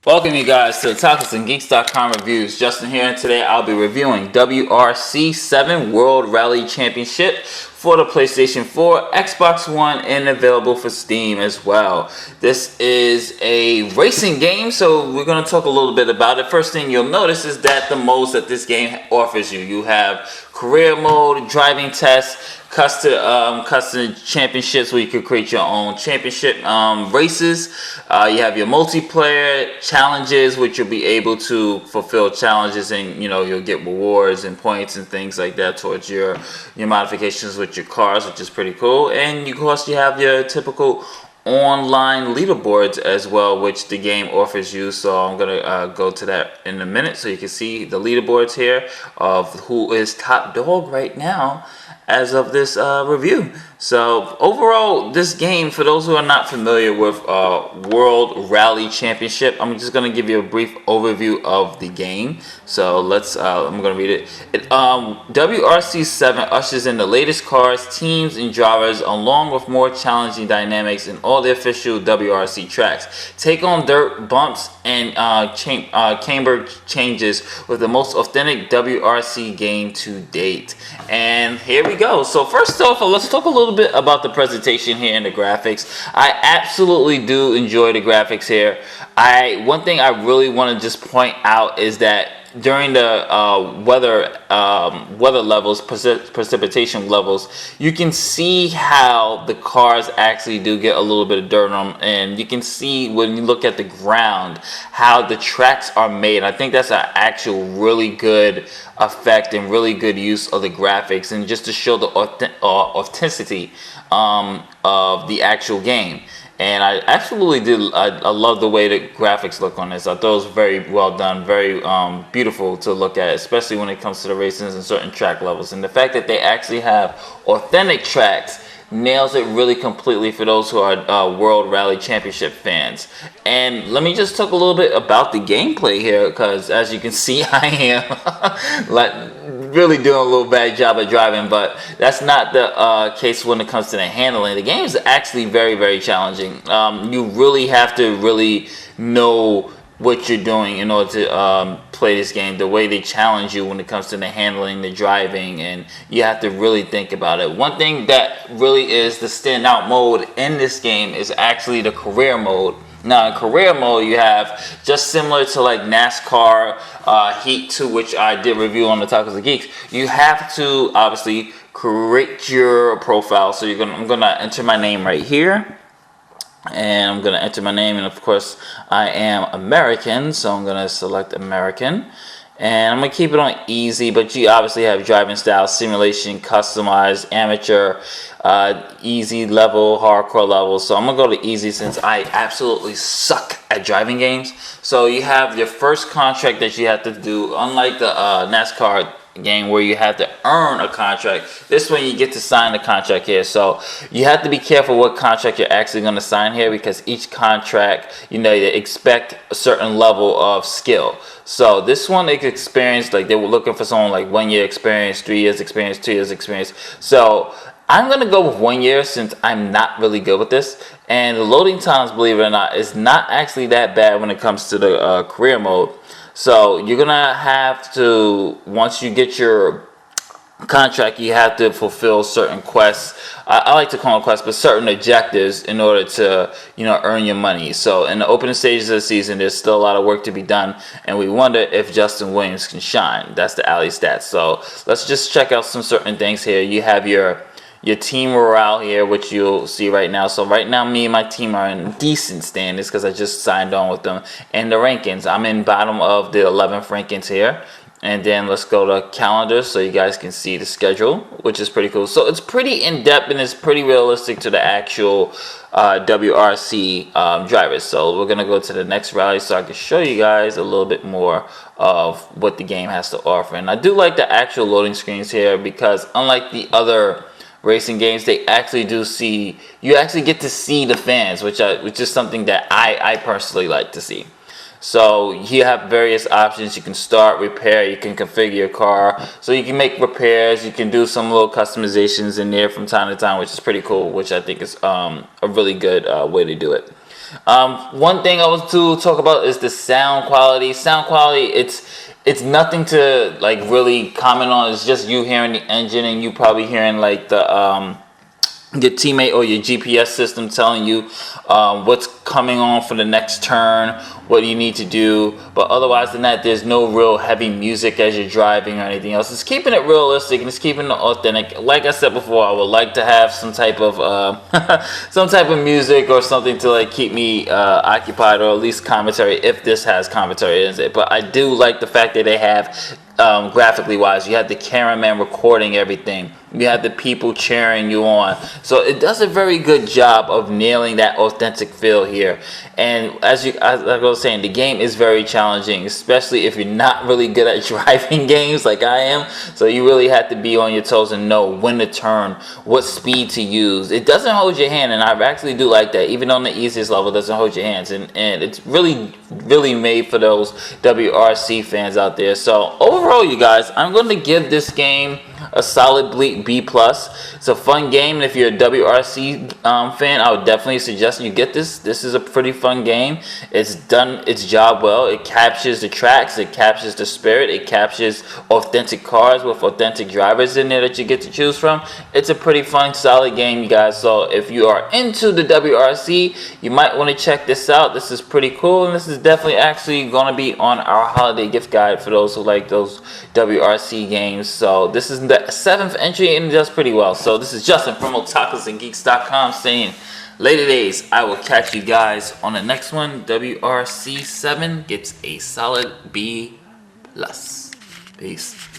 Welcome you guys to the TalkersandGeeks.com reviews. Justin here, and today I'll be reviewing WRC 7 World Rally Championship for the PlayStation 4, Xbox One, and available for Steam as well. This is a racing game, so we're going to talk a little bit about it. First thing you'll notice is that the modes that this game offers you. You have career mode, driving tests, custom championships where you could create your own championship races. You have your multiplayer challenges, which you'll be able to fulfill challenges, and you'll get rewards and points and things like that towards your modifications with your cars, which is pretty cool. And of course you have your typical online leaderboards as well, which the game offers you. So I'm gonna go to that in a minute so you can see the leaderboards here of who is top dog right now as of this review. So overall, this game, for those who are not familiar with World Rally Championship, I'm just going to give you a brief overview of the game. So let's, I'm going to read it. WRC 7 ushers in the latest cars, teams, and drivers, along with more challenging dynamics in all the official WRC tracks. Take on dirt, bumps, and camber changes with the most authentic WRC game to date. And here we go. So first off, let's talk a little bit about the presentation here and the graphics. I absolutely do enjoy the graphics here. One thing I really want to just point out is that during the weather levels, precipitation levels, you can see how the cars actually do get a little bit of dirt on them, and you can see when you look at the ground how the tracks are made. I think that's an actual really good effect and really good use of the graphics, and just to show the authenticity of the actual game. And I absolutely did. I love the way the graphics look on this. I thought it was very well done, very beautiful to look at, especially when it comes to the races and certain track levels. And the fact that they actually have authentic tracks nails it really completely for those who are World Rally Championship fans. And let me just talk a little bit about the gameplay here, because as you can see, I am really doing a little bad job of driving, but that's not the case when it comes to the handling. The game is actually very, very challenging. You really have to really know what you're doing in order to play this game. The way they challenge you when it comes to the handling, the driving, and you have to really think about it. One thing that really is the standout mode in this game is actually the career mode. Now in career mode, you have, just similar to like NASCAR Heat 2, which I did review on the Talkers of Geeks, you have to obviously create your profile. So I'm gonna enter my name right here, and I'm gonna enter my name, and of course I am American, so I'm gonna select American, and I'm gonna keep it on easy. But you obviously have driving style, simulation, customized, amateur, easy level, hardcore level. So I'm gonna go to easy since I absolutely suck at driving games. So you have your first contract that you have to do, unlike the NASCAR game where you have to earn a contract. This one you get to sign the contract here. So you have to be careful what contract you're actually going to sign here, because each contract, you expect a certain level of skill. So this one, they could experience, like they were looking for someone like 1 year experience, 3 years experience, 2 years experience. So I'm going to go with 1 year since I'm not really good with this. And the loading times, believe it or not, is not actually that bad when it comes to the career mode. So you're going to have to, once you get your contract, you have to fulfill certain quests. I like to call them quests, but certain objectives in order to, earn your money. So in the opening stages of the season, there's still a lot of work to be done, and we wonder if Justin Williams can shine. That's the alley stats. So let's just check out some certain things here. You have your team morale here, which you'll see right now. So right now, me and my team are in decent standings because I just signed on with them. And the rankings, I'm in bottom of the 11th rankings here. And then let's go to calendar so you guys can see the schedule, which is pretty cool. So it's pretty in-depth and it's pretty realistic to the actual WRC drivers. So we're going to go to the next rally so I can show you guys a little bit more of what the game has to offer. And I do like the actual loading screens here, because unlike the other racing games, they actually you actually get to see the fans, which is something that I personally like to see. So you have various options. You can start, repair, you can configure your car. So you can make repairs, you can do some little customizations in there from time to time, which is pretty cool, which I think is a really good way to do it. One thing I was to talk about is the sound quality. Sound quality, it's nothing to like really comment on. It's just you hearing the engine and you probably hearing like the your teammate or your GPS system telling you what's coming on for the next turn, what you need to do. But otherwise than that, there's no real heavy music as you're driving or anything else. It's keeping it realistic and it's keeping it authentic. Like I said before, I would like to have some type of some type of music or something to like keep me occupied, or at least commentary if this has commentary in it. But I do like the fact that they have graphically wise, you have the cameraman recording everything, you have the people cheering you on, so it does a very good job of nailing that authentic feel here. And as I was saying, the game is very challenging, especially if you're not really good at driving games like I am. So you really have to be on your toes and know when to turn, what speed to use. It doesn't hold your hand, and I actually do like that. Even on the easiest level, it doesn't hold your hands, and it's really made for those WRC fans out there. So overall, you guys, I'm going to give this game a solid B+. It's a fun game, and if you're a WRC fan, I would definitely suggest you get this. This is a pretty fun game. It's done its job well. It captures the tracks, it captures the spirit, it captures authentic cars with authentic drivers in there that you get to choose from. It's a pretty fun, solid game, you guys. So if you are into the WRC, you might want to check this out. This is pretty cool, and this is definitely actually going to be on our holiday gift guide for those who like those WRC games. So this is the 7th entry, and it does pretty well. So this is Justin from OtakusandGeeks.com saying, later days, I will catch you guys on the next one. WRC 7 gets a solid B+. Peace.